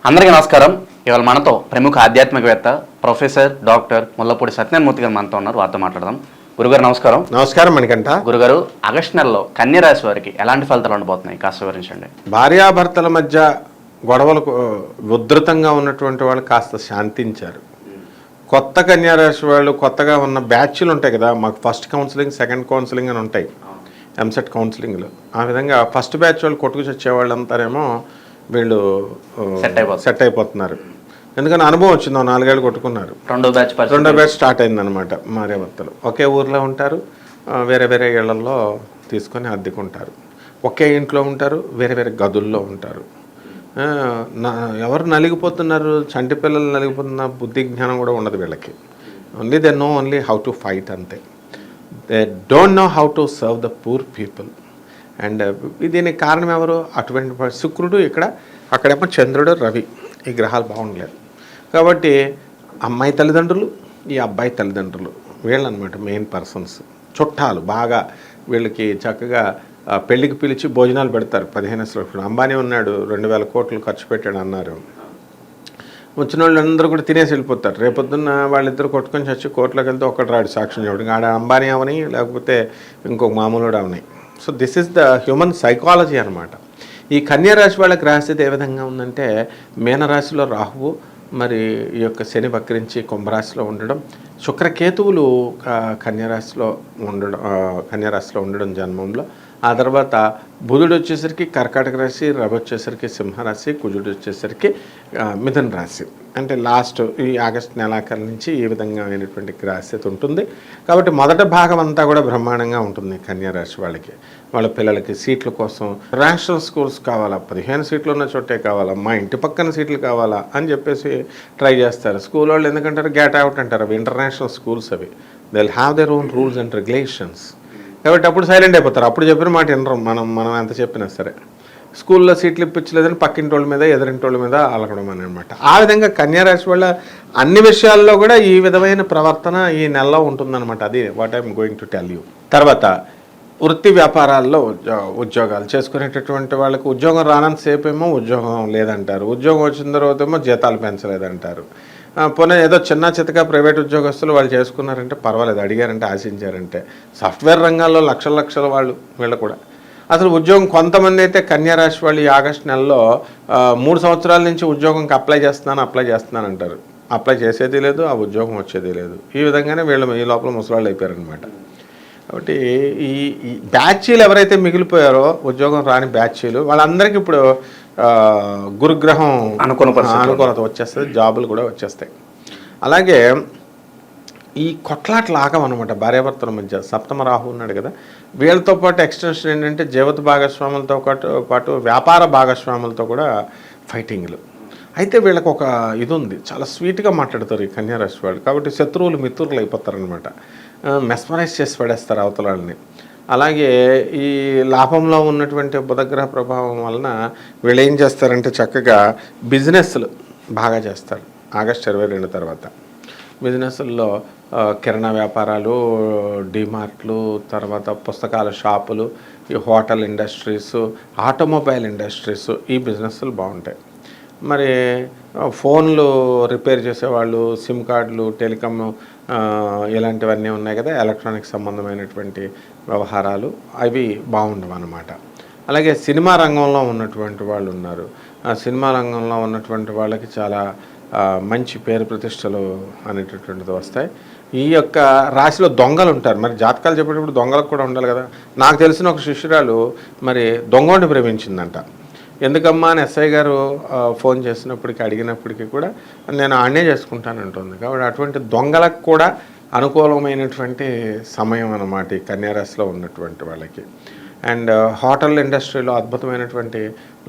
అందరికీ నమస్కారం. ఇవాళ మనతో ప్రముఖ ఆధ్యాత్మికవేత్త ప్రొఫెసర్ డాక్టర్ ముల్లపూడి సత్యనారాయణమూర్తి గారు మనతో ఉన్నారు. వారితో మాట్లాడదాం. గురుగారు నమస్కారం. నమస్కారం మణికంఠ. గురుగారు, ఆగస్టు నెలలో కన్య రాశి వారికి ఎలాంటి ఫలితాలు ఉండబోతున్నాయి కాస్త వివరించండి. భార్యాభర్తల మధ్య గొడవలు ఉధృతంగా ఉన్నటువంటి వాళ్ళు కాస్త శాంతించారు. కొత్త కన్యారాశి వాళ్ళు కొత్తగా ఉన్న బ్యాచ్లు ఉంటాయి కదా, మాకు ఫస్ట్ కౌన్సిలింగ్ సెకండ్ కౌన్సిలింగ్ అని ఉంటాయి, ఎంసెట్ కౌన్సిలింగ్లు. ఆ విధంగా ఫస్ట్ బ్యాచ్ వాళ్ళు కొట్టుకు చచ్చేవాళ్ళంతారేమో వీళ్ళు సెట్ అయిపోతున్నారు. ఎందుకని అనుభవం వచ్చిందో 4 ఏళ్ళు కొట్టుకున్నారు. రెండో బ్యాచ్ స్టార్ట్ అయిందనమాట. భార్యాభర్తలు ఒకే ఊర్లో ఉంటారు, వేరే వేరే ఇళ్లలో తీసుకొని అద్దెకుంటారు, ఒకే ఇంట్లో ఉంటారు, వేరే వేరే గదుల్లో ఉంటారు. ఎవరు నలిగిపోతున్నారు? చంటి పిల్లలు నలిగిపోతున్న బుద్ధి జ్ఞానం కూడా ఉండదు వీళ్ళకి. They know only how to fight అంతే. They don't know how to serve the poor people. And దీనికి కారణం ఎవరు? అటువంటి శుక్రుడు ఇక్కడ, అక్కడేమో చంద్రుడు, రవి, ఈ గ్రహాలు బాగుండలేదు కాబట్టి అమ్మాయి తల్లిదండ్రులు, ఈ అబ్బాయి తల్లిదండ్రులు వీళ్ళనమాట మెయిన్ పర్సన్స్. చుట్టాలు బాగా వీళ్ళకి చక్కగా పెళ్ళికి పిలిచి భోజనాలు పెడతారు. 15 లక్షలు అంబానీ ఉన్నాడు, 2000 కోట్లు ఖర్చు పెట్టాడు అన్నారు. వచ్చిన వాళ్ళందరూ కూడా తినేసి వెళ్ళిపోతారు. రేపొద్దున్న వాళ్ళిద్దరు కొట్టుకొని చచ్చి కోర్టులోకి వెళ్తే ఒక్కటి రాడు సాక్ష్యం చెప్పడం. ఆడ అంబానీ అవని, లేకపోతే ఇంకొక మామూలుడు అవని. So this is the human psychology అనమాట. ఈ కన్యారాశి వాళ్ళకి రాశిది ఏ విధంగా ఉందంటే, మీనరాశిలో రాహువు, మరి ఈ యొక్క శని వక్రించి కుంభరాశిలో ఉండడం, శుక్రకేతువులు కన్యారాశిలో ఉండడం జన్మంలో. ఆ తర్వాత బుధుడు వచ్చేసరికి కర్కాటక రాశి, రవి వచ్చేసరికి సింహరాశి, కుజుడు వచ్చేసరికి మిథున రాశి. అంటే లాస్ట్ ఈ ఆగస్టు నెలాఖరు నుంచి ఈ విధంగా అయినటువంటి గ్రహస్థితి ఉంటుంది. కాబట్టి మొదటి భాగం అంతా కూడా బ్రహ్మాండంగా ఉంటుంది కన్యారాశి వాళ్ళకి. వాళ్ళ పిల్లలకి సీట్ల కోసం నేషనల్ స్కూల్స్ కావాలా, 15 సీట్లు ఉన్న చోటే కావాలా, మా ఇంటి పక్కన సీట్లు కావాలా అని చెప్పేసి ట్రై చేస్తారు. స్కూల్ వాళ్ళు ఎందుకంటారు గెట్ అవుట్ అంటారు. అవి ఇంటర్నేషనల్ స్కూల్స్, అవి they will have their own rules and regulations. కాబట్టి అప్పుడు సైలెంట్ అయిపోతారు. అప్పుడు చెప్పిన మాట వినరు. మనం ఎంత చెప్పినా సరే. స్కూల్లో సీట్లు ఇప్పించలేదని పక్కింటి వాళ్ళ మీద, ఎదురింటి వాళ్ళ మీద అలగడం అనమాట. ఆ విధంగా కన్యారాశి వల్ల అన్ని విషయాల్లో కూడా ఈ విధమైన ప్రవర్తన ఈ నెలలో ఉంటుందన్నమాట. అది what I'm going to tell you. తర్వాత వృత్తి వ్యాపారాల్లో ఉద్యోగాలు చేసుకునేటటువంటి వాళ్ళకి ఉద్యోగం రానంతసేపు ఏమో ఉద్యోగం లేదంటారు, ఉద్యోగం వచ్చిన తర్వాత ఏమో జీతాలు పెంచలేదంటారు. పోనీ ఏదో చిన్న చితగా ప్రైవేట్ ఉద్యోగస్తులు వాళ్ళు చేసుకున్నారంటే పర్వాలేదు, అడిగారంటే ఆశించారంటే. సాఫ్ట్వేర్ రంగాల్లో లక్షల వాళ్ళు వీళ్ళు కూడా అసలు ఉద్యోగం. కొంతమంది అయితే కన్యారాశి వాళ్ళు ఈ ఆగస్టు నెలలో 3 సంవత్సరాల నుంచి ఉద్యోగంకి అప్లై చేస్తున్నాను అంటారు. అప్లై చేసేది లేదు, ఆ ఉద్యోగం వచ్చేది లేదు. ఈ విధంగానే వీళ్ళు ఈ లోపల ముసలాళ్ళు అయిపోయారనమాట. కాబట్టి ఈ బ్యాచీలు ఎవరైతే మిగిలిపోయారో ఉద్యోగం రాని బ్యాచీలు వాళ్ళందరికీ ఇప్పుడు గురుగ్రహం అనుకూలత వచ్చేస్తుంది, జాబులు కూడా వచ్చేస్తాయి. అలాగే ఈ కొట్లాట్లు ఆగమనమాట భార్యాభర్తల మధ్య. సప్తమ రాహు ఉన్నాడు కదా, వీళ్ళతో పాటు ఎక్స్టెన్షన్ ఏంటంటే జీవిత భాగస్వాములతో పాటు వ్యాపార భాగస్వాములతో కూడా ఫైటింగ్లు. అయితే వీళ్ళకి ఒక ఇది ఉంది, చాలా స్వీట్గా మాట్లాడతారు ఈ కన్యారాశి వాళ్ళు. కాబట్టి శత్రువులు మిత్రులు అయిపోతారనమాట. మెస్మరైజ్ చేసి పడేస్తారు అవతలాలని. అలాగే ఈ లాభంలో ఉన్నటువంటి బుధగ్రహ ప్రభావం వలన వీళ్ళు ఏం చేస్తారంటే చక్కగా బిజినెస్లు బాగా చేస్తారు. ఆగస్టు 22 తర్వాత బిజినెస్ల్లో కిరాణా వ్యాపారాలు, డిమార్ట్లు, తర్వాత పుస్తకాల షాపులు, ఈ హోటల్ ఇండస్ట్రీస్, ఆటోమొబైల్ ఇండస్ట్రీస్, ఈ బిజినెస్లు బాగుంటాయి. మరి ఫోన్లు రిపేర్ చేసేవాళ్ళు, సిమ్ కార్డులు, టెలికామ్ ఇలాంటివన్నీ ఉన్నాయి కదా, ఎలక్ట్రానిక్ సంబంధమైనటువంటి వ్యవహారాలు, అవి బాగుండవు అన్నమాట. అలాగే సినిమా రంగంలో ఉన్నటువంటి వాళ్ళు ఉన్నారు. ఆ సినిమా రంగంలో ఉన్నటువంటి వాళ్ళకి చాలా మంచి పేరు ప్రతిష్టలు అనేటటువంటిది వస్తాయి. ఈ యొక్క రాశిలో దొంగలు ఉంటారు. మరి జాతకాలు చెప్పేటప్పుడు దొంగలకు కూడా ఉండాలి కదా. నాకు తెలిసిన ఒక శిష్యురాలు మరి దొంగని ప్రేమించిందంట. ఎందుకమ్మా అని ఎస్ఐ గారు ఫోన్ చేసినప్పటికీ అడిగినప్పటికీ కూడా నేను ఆడనే చేసుకుంటానంటుంది. కాబట్టి అటువంటి దొంగలకు కూడా అనుకూలమైనటువంటి సమయం అన్నమాట ఈ కన్యారాశిలో ఉన్నటువంటి వాళ్ళకి. అండ్ హోటల్ ఇండస్ట్రీలో అద్భుతమైనటువంటి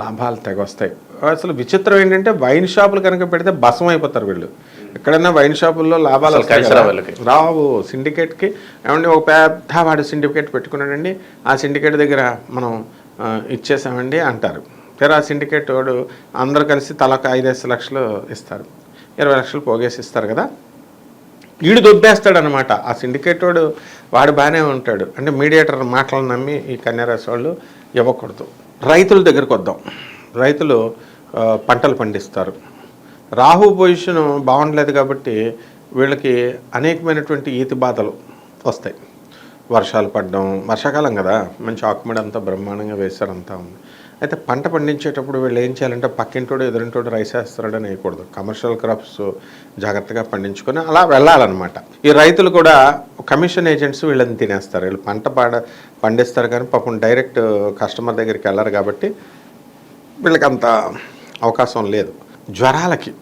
లాభాలు తెగొస్తాయి. అసలు విచిత్రం ఏంటంటే వైన్ షాపులు కనుక పెడితే భస్మం అయిపోతారు వీళ్ళు. ఎక్కడైనా వైన్ షాపుల్లో లాభాలు రావు. సిండికేట్కి ఏమంటే ఒక పెద్ద వాడు సిండికేట్ పెట్టుకున్నాడండి, ఆ సిండికేట్ దగ్గర మనం ఇచ్చేసామండి అంటారు. ఆ సిండికేట్ వాడు అందరూ కలిసి తలకు 5-5 లక్షలు ఇస్తారు, 20 లక్షలు పోగేసి ఇస్తారు కదా. వీడు దొబ్బేస్తాడనమాట. ఆ సిండికేట్ వాడు బాగానే ఉంటాడు. అంటే మీడియేటర్ మాటలను నమ్మి ఈ కన్యారాశి వాళ్ళు ఇవ్వకూడదు. రైతుల దగ్గరికి వద్దాం. రైతులు పంటలు పండిస్తారు. రాహు పొజిషన్ బాగుండలేదు కాబట్టి వీళ్ళకి అనేకమైనటువంటి ఈతి బాధలు వస్తాయి. వర్షాలు పడడం, వర్షాకాలం కదా, మంచి ఆకుమడి అంతా బ్రహ్మాండంగా వేశారంతా ఉంది. అయితే పంట పండించేటప్పుడు వీళ్ళు ఏం చేయాలంటే పక్కింటోడు ఎదురింటోడు రైస్ వేస్తారని వేయకూడదు. కమర్షియల్ క్రాప్స్ జాగ్రత్తగా పండించుకొని అలా వెళ్ళాలన్నమాట. ఈ రైతులు కూడా కమిషన్ ఏజెంట్స్ వీళ్ళని తినేస్తారు. వీళ్ళు పండిస్తారు కానీ పాపం డైరెక్ట్ కస్టమర్ దగ్గరికి వెళ్ళరు కాబట్టి వీళ్ళకి అంత అవకాశం లేదు. జ్వరాలకి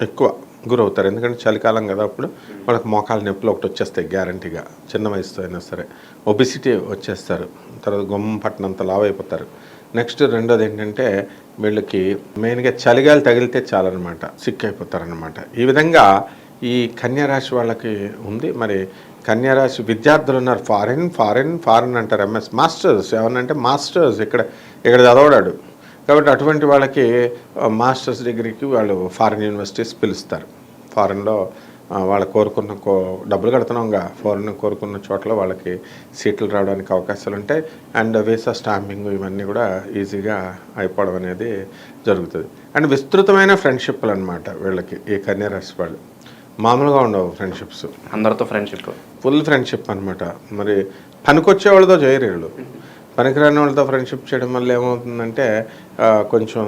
ఎక్కువ గురవుతారు, ఎందుకంటే చలికాలం కదా, అప్పుడు వాళ్ళకి మోకాల నొప్పులు ఒకటి వచ్చేస్తాయి గ్యారంటీగా, చిన్న వయసుతో అయినా సరే. ఒబిసిటీ వచ్చేస్తారు, తర్వాత గుమ్మం పట్టినంత లావు అయిపోతారు. నెక్స్ట్ రెండోది ఏంటంటే వీళ్ళకి మెయిన్గా చలిగాలి తగిలితే చాలన్నమాట, సిక్ అయిపోతారనమాట. ఈ విధంగా ఈ కన్యారాశి వాళ్ళకి ఉంది. మరి కన్యారాశి విద్యార్థులు ఉన్నారు, ఫారిన్ అంటారు, ఎంఎస్ మాస్టర్స్ ఎవరంటే మాస్టర్స్ ఇక్కడ చదవడాడు కాబట్టి అటువంటి వాళ్ళకి మాస్టర్స్ డిగ్రీకి వాళ్ళు ఫారిన్ యూనివర్సిటీస్ పిలుస్తారు. ఫారిన్లో వాళ్ళు కోరుకున్న డబ్బులు కడుతున్నాంగా, ఫారిన్ కోరుకున్న చోట్ల వాళ్ళకి సీట్లు రావడానికి అవకాశాలు ఉంటాయి. అండ్ వీసా స్టాంపింగ్ ఇవన్నీ కూడా ఈజీగా అయిపోవడం అనేది జరుగుతుంది. అండ్ విస్తృతమైన ఫ్రెండ్షిప్లు అనమాట వీళ్ళకి. ఈ కన్యారాశి వాళ్ళు మామూలుగా ఉండవు ఫ్రెండ్షిప్స్, అందరితో ఫ్రెండ్షిప్, ఫుల్ ఫ్రెండ్షిప్ అనమాట. మరి పనికొచ్చే వాళ్ళతో చేయరు వీళ్ళు. పనికిరాని వాళ్ళతో ఫ్రెండ్షిప్ చేయడం వల్ల ఏమవుతుందంటే కొంచెం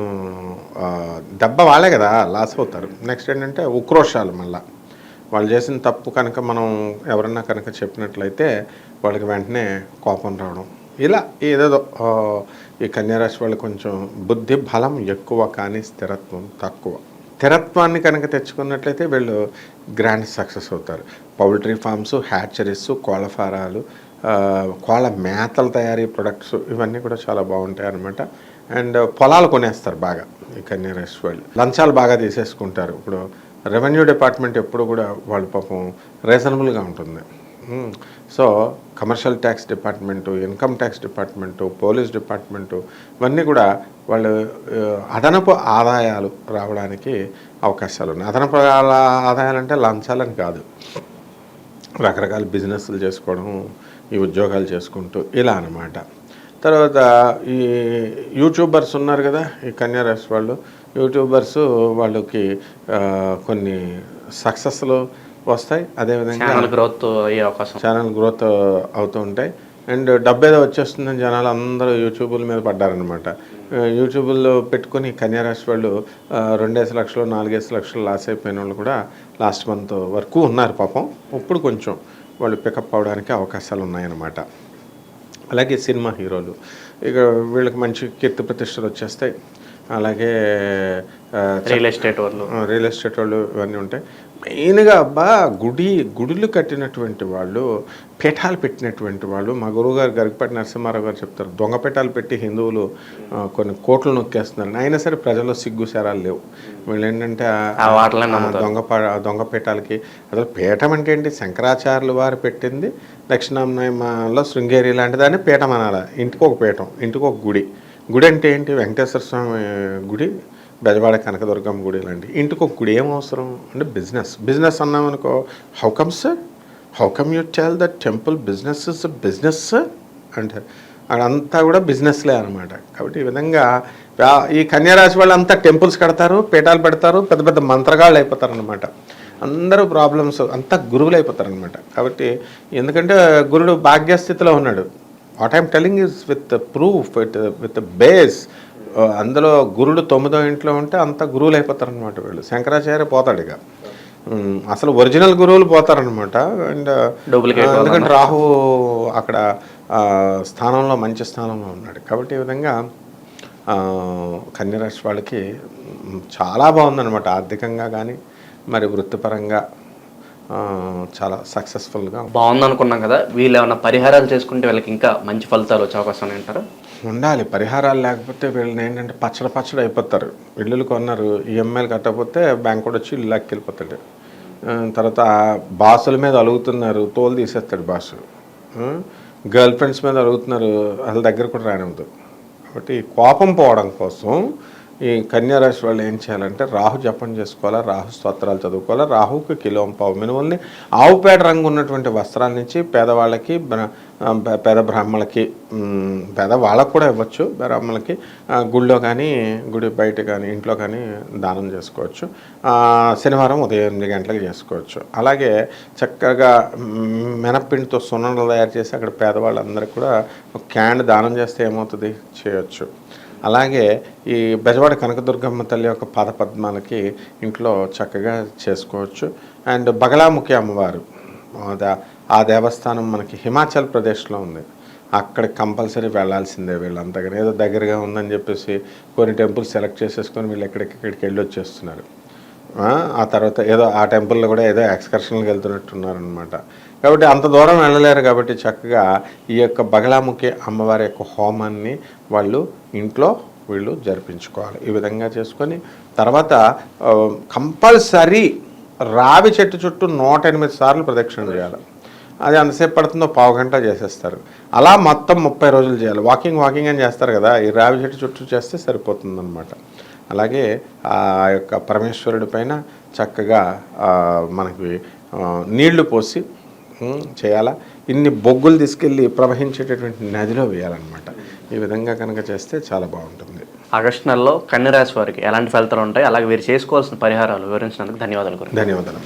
దెబ్బ వాళ్ళే కదా లాస్ అవుతారు. నెక్స్ట్ ఏంటంటే ఉక్రోషాలు, మళ్ళీ వాళ్ళు చేసిన తప్పు కనుక మనం ఎవరన్నా కనుక చెప్పినట్లయితే వాళ్ళకి వెంటనే కోపం రావడం, ఇలా ఏదేదో. ఈ కన్యారాశి వాళ్ళు కొంచెం బుద్ధి బలం ఎక్కువ కానీ స్థిరత్వం తక్కువ. స్థిరత్వాన్ని కనుక తెచ్చుకున్నట్లయితే వీళ్ళు గ్రాండ్ సక్సెస్ అవుతారు. పౌల్ట్రీ ఫార్మ్స్, హ్యాచరీస్, కోళ్ళ ఫారాలు, కోళ్ళ మేతల తయారీ ప్రొడక్ట్స్ ఇవన్నీ కూడా చాలా బాగుంటాయి అన్నమాట. అండ్ పొలాలు కొనేస్తారు బాగా ఈ కన్యారాశి వాళ్ళు. లంచాలు బాగా తీసేసుకుంటారు. ఇప్పుడు రెవెన్యూ డిపార్ట్మెంట్ ఎప్పుడు కూడా వాళ్ళు పాపం రీజనబుల్గా ఉంటుంది. So commercial tax department, income tax department, police department ఇవన్నీ కూడా వాళ్ళు అదనపు ఆదాయాలు రావడానికి అవకాశాలు ఉన్నాయి. అదనపు ఆదాయాలు అంటే లంచాలని కాదు, రకరకాల బిజినెస్లు చేసుకోవడం, ఈ ఉద్యోగాలు చేసుకుంటూ ఇలా అన్నమాట. తర్వాత ఈ యూట్యూబర్స్ ఉన్నారు కదా ఈ కన్యారాశి వాళ్ళు, యూట్యూబర్స్ వాళ్ళకి కొన్ని సక్సెస్లు వస్తాయి, అదేవిధంగా ఛానల్ గ్రోత్ అవుతూ ఉంటాయి. అండ్ డబ్బు ఏదో వచ్చేస్తుందని జనాలు అందరూ యూట్యూబుల మీద పడ్డారనమాట. యూట్యూబుల్లో పెట్టుకుని కన్యారాశి వాళ్ళు 2 లక్షలు 4 లక్షలు లాస్ అయిపోయిన వాళ్ళు కూడా లాస్ట్ మంత్ వరకు ఉన్నారు పాపం. ఇప్పుడు కొంచెం వాళ్ళు పికప్ అవడానికి అవకాశాలు ఉన్నాయన్నమాట. అలాగే సినిమా హీరోలు, ఇక వీళ్ళకి మంచి కీర్తి ప్రతిష్టలు వచ్చేస్తాయి. అలాగే రియల్ ఎస్టేట్ వాళ్ళు ఇవన్నీ ఉంటాయి. మెయిన్గా గుడులు కట్టినటువంటి వాళ్ళు, పీఠాలు పెట్టినటువంటి వాళ్ళు, మా గురువుగారు గరికపాటి నరసింహారావు గారు చెప్తారు, దొంగ పీఠాలు పెట్టి హిందువులు కొన్ని నొక్కేస్తున్నారు. అయినా సరే ప్రజల్లో సిగ్గుశారాలు లేవు. వీళ్ళు ఏంటంటే దొంగ పీఠాలకి అసలు పీఠం అంటే ఏంటి, శంకరాచార్యులు వారు పెట్టింది దక్షిణాంలో శృంగేరి లాంటి దాన్ని పీఠం అనాలి. ఇంటికి ఒక పీఠం, ఇంటికి ఒక గుడి అంటే ఏంటి, వెంకటేశ్వర స్వామి గుడి, బెజవాడ కనకదుర్గమ్మ గుడి లాంటి. ఇంటికి ఒక గుడి ఏం అవసరం అంటే బిజినెస్ అన్నామనుకో, how come you tell that temple business is business అంటారు. అదంతా కూడా బిజినెస్లే అనమాట. కాబట్టి ఈ విధంగా ఈ కన్యారాశి వాళ్ళు అంతా టెంపుల్స్ కడతారు, పీఠాలు పెడతారు, పెద్ద పెద్ద మంత్రగాళ్ళు అయిపోతారు అనమాట. అందరూ ప్రాబ్లమ్స్ అంతా గురువులు అయిపోతారు అనమాట. కాబట్టి ఎందుకంటే గురుడు భాగ్యస్థితిలో ఉన్నాడు. What I'm telling is with proof, with base. అందులో గురుడు 9వ ఇంట్లో ఉంటే అంత గురువులు అయిపోతారనమాట వీళ్ళు. శంకరాచార్య పోతాడు ఇక, అసలు ఒరిజినల్ గురువులు పోతారనమాట. అండ్ ఎందుకంటే రాహు అక్కడ స్థానంలో మంచి స్థానంలో ఉన్నాడు. కాబట్టి ఈ విధంగా కన్యారాశి వాళ్ళకి చాలా బాగుందన్నమాట. ఆర్థికంగా కానీ మరి వృత్తిపరంగా చాలా సక్సెస్ఫుల్గా బాగుందనుకున్నాం కదా. వీళ్ళు ఏమైనా పరిహారాలు చేసుకుంటే వీళ్ళకి ఇంకా మంచి ఫలితాలు వచ్చే అవకాశం అంటారా? ఉండాలి. పరిహారాలు లేకపోతే వీళ్ళని ఏంటంటే పచ్చడి అయిపోతారు. ఇల్లులు కొన్నారు, ఈఎంఐలు కట్టకపోతే బ్యాంక్ కూడా వచ్చి ఇల్లు వెళ్ళిపోతాడు. తర్వాత బాసుల మీద అలుగుతున్నారు, తోలు తీసేస్తాడు బాసు. గర్ల్ ఫ్రెండ్స్ మీద అలుగుతున్నారు, అసలు దగ్గర కూడా రానివ్వదు. కాబట్టి కోపం పోవడం కోసం ఈ కన్యా రాశి వాళ్ళు ఏం చేయాలంటే రాహు జపం చేసుకోవాలా, రాహు స్తోత్రాలు చదువుకోవాలా, రాహుకి కిలోంపావు మినుముల్ని ఆవు పేడ రంగు ఉన్నటువంటి వస్త్రాల నుంచి పేదవాళ్ళకి పేద బ్రాహ్మణులకి పేదవాళ్ళకు కూడా ఇవ్వచ్చు, బ్రాహ్మణులకి గుళ్ళో కానీ గుడి బయట కానీ ఇంట్లో కానీ దానం చేసుకోవచ్చు. శనివారం ఉదయం 8 గంటలకు చేసుకోవచ్చు. అలాగే చక్కగా మినప్పిండితో సున్నుండలు తయారు చేసి అక్కడ పేదవాళ్ళందరికీ కూడా ఒక క్యాన్ దానం చేస్తే ఏమవుతుంది చేయొచ్చు. అలాగే ఈ బెజవాడ కనకదుర్గమ్మ తల్లి యొక్క పాదపద్మాలకి ఇంట్లో చక్కగా చేసుకోవచ్చు. అండ్ బగలాముఖి అమ్మవారు ఆ దేవస్థానం మనకి హిమాచల్ ప్రదేశ్లో ఉంది. అక్కడికి కంపల్సరీ వెళ్ళాల్సిందే వీళ్ళంతా. కానీ ఏదో దగ్గరగా ఉందని చెప్పేసి కొన్ని టెంపుల్స్ సెలెక్ట్ చేసేసుకొని వీళ్ళు ఎక్కడికి వెళ్ళి వచ్చేస్తున్నారు. ఆ తర్వాత ఏదో ఆ టెంపుల్లో కూడా ఏదో ఎక్స్కర్షన్కి వెళ్తున్నట్టున్నారనమాట. కాబట్టి అంత దూరం వెళ్ళలేరు. కాబట్టి చక్కగా ఈ యొక్క బగలాముఖి అమ్మవారి యొక్క హోమాన్ని వాళ్ళు ఇంట్లో వీళ్ళు జరిపించుకోవాలి. ఈ విధంగా చేసుకొని తర్వాత కంపల్సరీ రావి చెట్టు చుట్టూ 108 సార్లు ప్రదక్షిణ చేయాలి. అది ఎంతసేపు పడుతుందో పావు గంట చేసేస్తారు. అలా మొత్తం 30 రోజులు చేయాలి. వాకింగ్ అని చేస్తారు కదా, ఈ రావి చెట్టు చుట్టూ చేస్తే సరిపోతుందన్నమాట. అలాగే ఆ యొక్క పరమేశ్వరుడి పైన చక్కగా మనకి నీళ్లు పోసి చేయాలా. ఇన్ని బొగ్గులు తీసుకెళ్ళి ప్రవహించేటటువంటి నదిలో వేయాలన్నమాట. ఈ విధంగా కనుక చేస్తే చాలా బాగుంటుంది. ఆగస్టు నెలలో కన్యరాశి వారికి ఎలాంటి ఫలితాలు ఉంటాయి, అలాగే వీరు చేసుకోవాల్సిన పరిహారాలు వివరించినందుకు ధన్యవాదాలు. ధన్యవాదాలు.